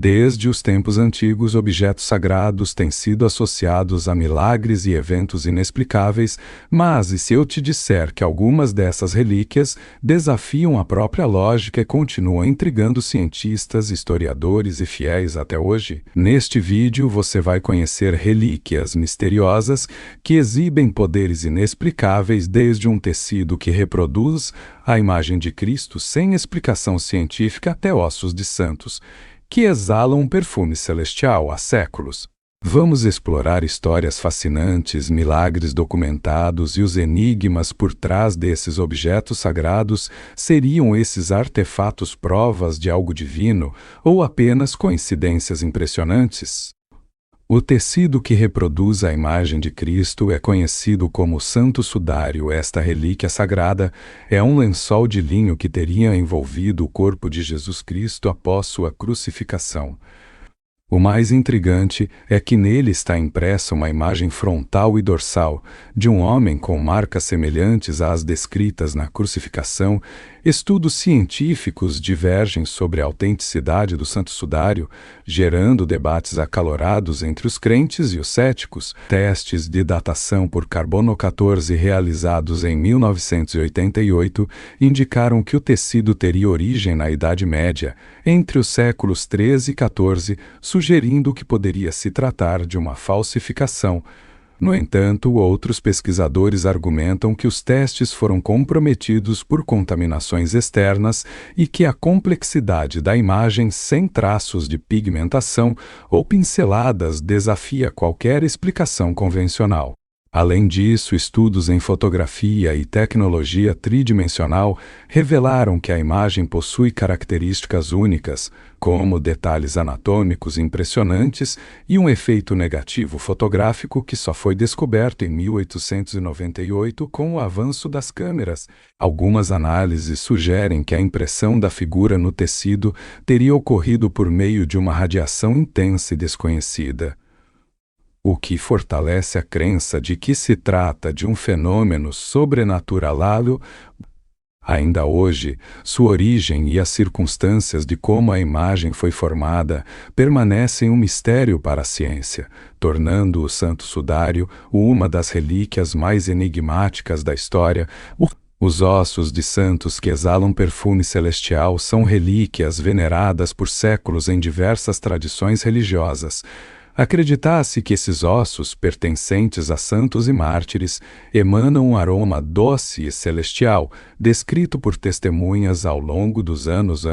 Desde os tempos antigos, objetos sagrados têm sido associados a milagres e eventos inexplicáveis, mas e se eu te disser que algumas dessas relíquias desafiam a própria lógica e continuam intrigando cientistas, historiadores e fiéis até hoje? Neste vídeo você vai conhecer relíquias misteriosas que exibem poderes inexplicáveis, desde um tecido que reproduz a imagem de Cristo sem explicação científica até ossos de santos que exalam um perfume celestial há séculos. Vamos explorar histórias fascinantes, milagres documentados e os enigmas por trás desses objetos sagrados. Seriam esses artefatos provas de algo divino ou apenas coincidências impressionantes? O tecido que reproduz a imagem de Cristo é conhecido como Santo Sudário. Esta relíquia sagrada é um lençol de linho que teria envolvido o corpo de Jesus Cristo após sua crucificação. O mais intrigante é que nele está impressa uma imagem frontal e dorsal de um homem com marcas semelhantes às descritas na crucificação. Estudos científicos divergem sobre a autenticidade do Santo Sudário, gerando debates acalorados entre os crentes e os céticos. Testes de datação por carbono 14 realizados em 1988 indicaram que o tecido teria origem na Idade Média, entre os séculos 13 e 14, sugerindo que poderia se tratar de uma falsificação. No entanto, outros pesquisadores argumentam que os testes foram comprometidos por contaminações externas e que a complexidade da imagem sem traços de pigmentação ou pinceladas desafia qualquer explicação convencional. Além disso, estudos em fotografia e tecnologia tridimensional revelaram que a imagem possui características únicas, como detalhes anatômicos impressionantes e um efeito negativo fotográfico que só foi descoberto em 1898 com o avanço das câmeras. Algumas análises sugerem que a impressão da figura no tecido teria ocorrido por meio de uma radiação intensa e desconhecida, o que fortalece a crença de que se trata de um fenômeno sobrenatural. Ainda hoje, sua origem e as circunstâncias de como a imagem foi formada permanecem um mistério para a ciência, tornando o Santo Sudário uma das relíquias mais enigmáticas da história. Os ossos de santos que exalam perfume celestial são relíquias veneradas por séculos em diversas tradições religiosas. Acredita-se que esses ossos, pertencentes a santos e mártires, emanam um aroma doce e celestial, descrito por testemunhas ao longo dos anos.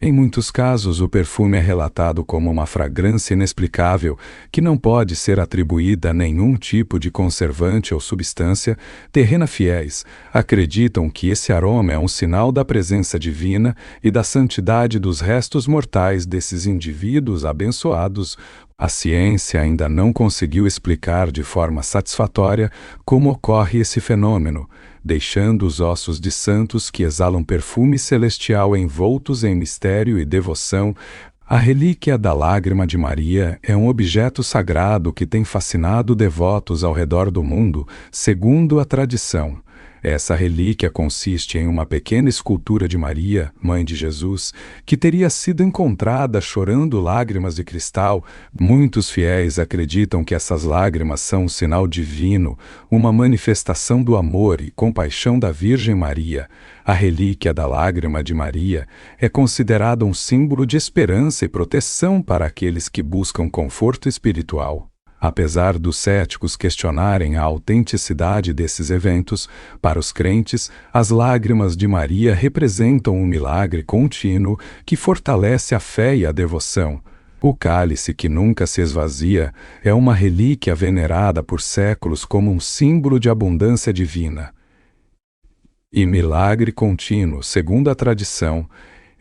Em muitos casos, o perfume é relatado como uma fragrância inexplicável que não pode ser atribuída a nenhum tipo de conservante ou substância terrena. Fiéis acreditam que esse aroma é um sinal da presença divina e da santidade dos restos mortais desses indivíduos abençoados. A ciência ainda não conseguiu explicar de forma satisfatória como ocorre esse fenômeno, deixando os ossos de santos que exalam perfume celestial envoltos em mistério e devoção. A relíquia da Lágrima de Maria é um objeto sagrado que tem fascinado devotos ao redor do mundo, segundo a tradição. Essa relíquia consiste em uma pequena escultura de Maria, mãe de Jesus, que teria sido encontrada chorando lágrimas de cristal. Muitos fiéis acreditam que essas lágrimas são um sinal divino, uma manifestação do amor e compaixão da Virgem Maria. A relíquia da Lágrima de Maria é considerada um símbolo de esperança e proteção para aqueles que buscam conforto espiritual. Apesar dos céticos questionarem a autenticidade desses eventos, para os crentes, as lágrimas de Maria representam um milagre contínuo que fortalece a fé e a devoção. O cálice que nunca se esvazia é uma relíquia venerada por séculos como um símbolo de abundância divina e milagre contínuo, segundo a tradição.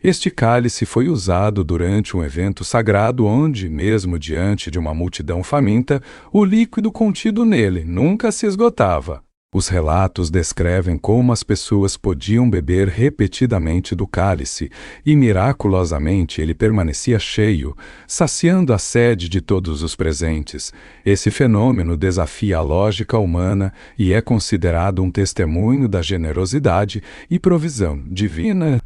Este cálice foi usado durante um evento sagrado onde, mesmo diante de uma multidão faminta, o líquido contido nele nunca se esgotava. Os relatos descrevem como as pessoas podiam beber repetidamente do cálice e, miraculosamente, ele permanecia cheio, saciando a sede de todos os presentes. Esse fenômeno desafia a lógica humana e é considerado um testemunho da generosidade e provisão divina.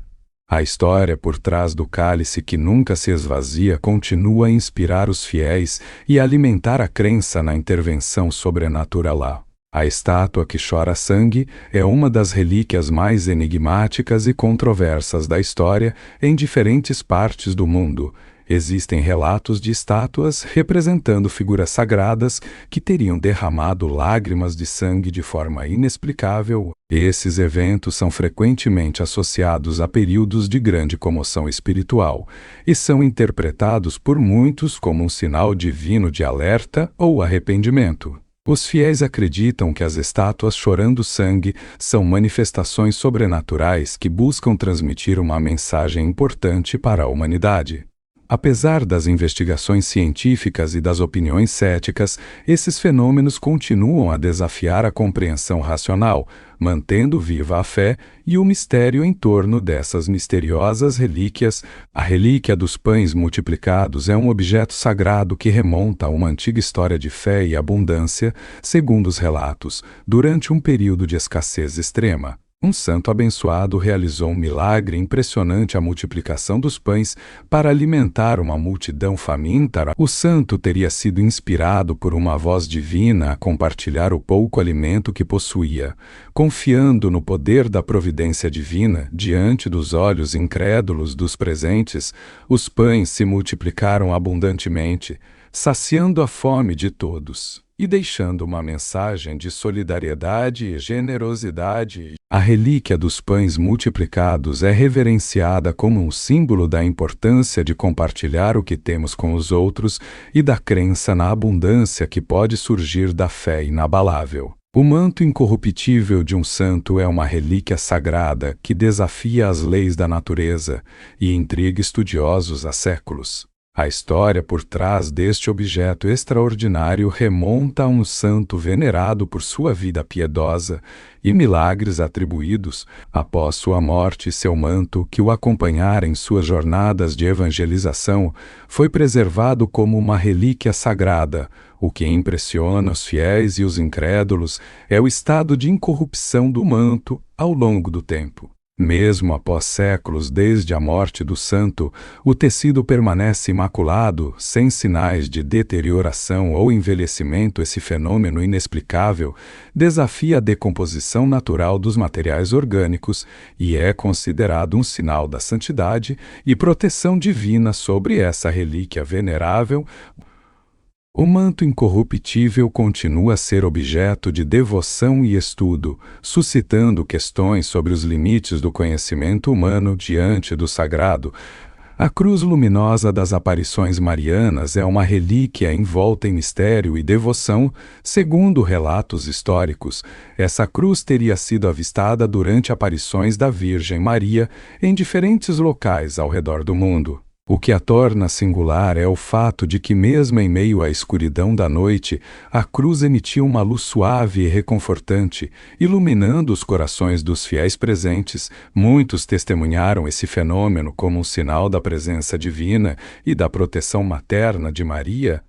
A história por trás do cálice que nunca se esvazia continua a inspirar os fiéis e alimentar a crença na intervenção sobrenatural lá. A estátua que chora sangue é uma das relíquias mais enigmáticas e controversas da história em diferentes partes do mundo. Existem relatos de estátuas representando figuras sagradas que teriam derramado lágrimas de sangue de forma inexplicável. Esses eventos são frequentemente associados a períodos de grande comoção espiritual e são interpretados por muitos como um sinal divino de alerta ou arrependimento. Os fiéis acreditam que as estátuas chorando sangue são manifestações sobrenaturais que buscam transmitir uma mensagem importante para a humanidade. Apesar das investigações científicas e das opiniões céticas, esses fenômenos continuam a desafiar a compreensão racional, mantendo viva a fé e o mistério em torno dessas misteriosas relíquias. A relíquia dos pães multiplicados é um objeto sagrado que remonta a uma antiga história de fé e abundância, segundo os relatos, durante um período de escassez extrema. Um santo abençoado realizou um milagre impressionante, a multiplicação dos pães para alimentar uma multidão faminta. O santo teria sido inspirado por uma voz divina a compartilhar o pouco alimento que possuía. Confiando no poder da providência divina, diante dos olhos incrédulos dos presentes, os pães se multiplicaram abundantemente, saciando a fome de todos e deixando uma mensagem de solidariedade e generosidade. A relíquia dos pães multiplicados é reverenciada como um símbolo da importância de compartilhar o que temos com os outros e da crença na abundância que pode surgir da fé inabalável. O manto incorruptível de um santo é uma relíquia sagrada que desafia as leis da natureza e intriga estudiosos há séculos. A história por trás deste objeto extraordinário remonta a um santo venerado por sua vida piedosa e milagres atribuídos após sua morte. Seu manto, que o acompanhara em suas jornadas de evangelização, foi preservado como uma relíquia sagrada. O que impressiona os fiéis e os incrédulos é o estado de incorrupção do manto ao longo do tempo. Mesmo após séculos desde a morte do santo, o tecido permanece imaculado, sem sinais de deterioração ou envelhecimento. Esse fenômeno inexplicável desafia a decomposição natural dos materiais orgânicos e é considerado um sinal da santidade e proteção divina sobre essa relíquia venerável. O manto incorruptível continua a ser objeto de devoção e estudo, suscitando questões sobre os limites do conhecimento humano diante do sagrado. A cruz luminosa das aparições marianas é uma relíquia envolta em mistério e devoção. Segundo relatos históricos, essa cruz teria sido avistada durante aparições da Virgem Maria em diferentes locais ao redor do mundo. O que a torna singular é o fato de que, mesmo em meio à escuridão da noite, a cruz emitia uma luz suave e reconfortante, iluminando os corações dos fiéis presentes. Muitos testemunharam esse fenômeno como um sinal da presença divina e da proteção materna de Maria.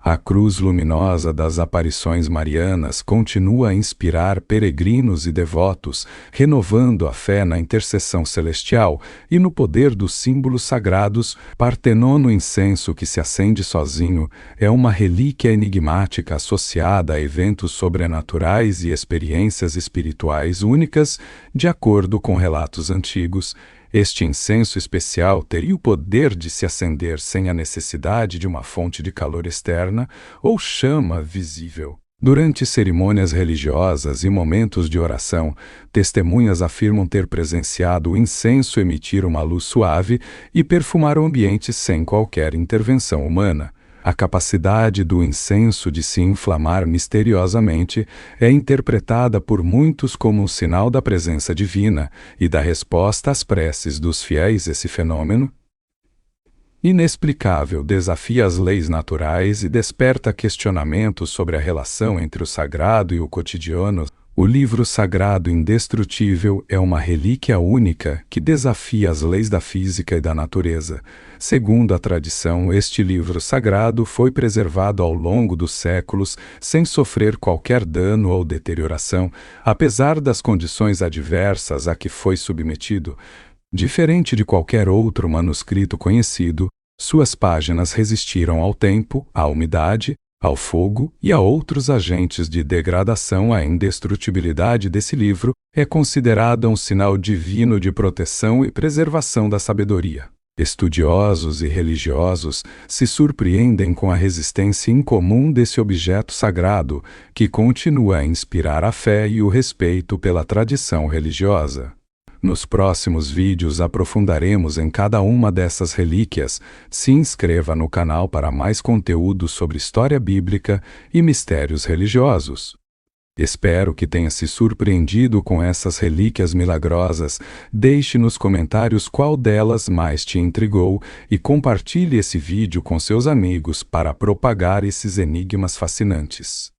A cruz luminosa das aparições marianas continua a inspirar peregrinos e devotos, renovando a fé na intercessão celestial e no poder dos símbolos sagrados. Partenon, o incenso que se acende sozinho, é uma relíquia enigmática associada a eventos sobrenaturais e experiências espirituais únicas. De acordo com relatos antigos, este incenso especial teria o poder de se acender sem a necessidade de uma fonte de calor externa ou chama visível. Durante cerimônias religiosas e momentos de oração, testemunhas afirmam ter presenciado o incenso emitir uma luz suave e perfumar o ambiente sem qualquer intervenção humana. A capacidade do incenso de se inflamar misteriosamente é interpretada por muitos como um sinal da presença divina e da resposta às preces dos fiéis. Esse fenômeno inexplicável desafia as leis naturais e desperta questionamentos sobre a relação entre o sagrado e o cotidiano. O livro sagrado indestrutível é uma relíquia única que desafia as leis da física e da natureza. Segundo a tradição, este livro sagrado foi preservado ao longo dos séculos sem sofrer qualquer dano ou deterioração, apesar das condições adversas a que foi submetido. Diferente de qualquer outro manuscrito conhecido, suas páginas resistiram ao tempo, à umidade, ao fogo e a outros agentes de degradação. A indestrutibilidade desse livro é considerada um sinal divino de proteção e preservação da sabedoria. Estudiosos e religiosos se surpreendem com a resistência incomum desse objeto sagrado, que continua a inspirar a fé e o respeito pela tradição religiosa. Nos próximos vídeos aprofundaremos em cada uma dessas relíquias. Se inscreva no canal para mais conteúdo sobre história bíblica e mistérios religiosos. Espero que tenha se surpreendido com essas relíquias milagrosas. Deixe nos comentários qual delas mais te intrigou e compartilhe esse vídeo com seus amigos para propagar esses enigmas fascinantes.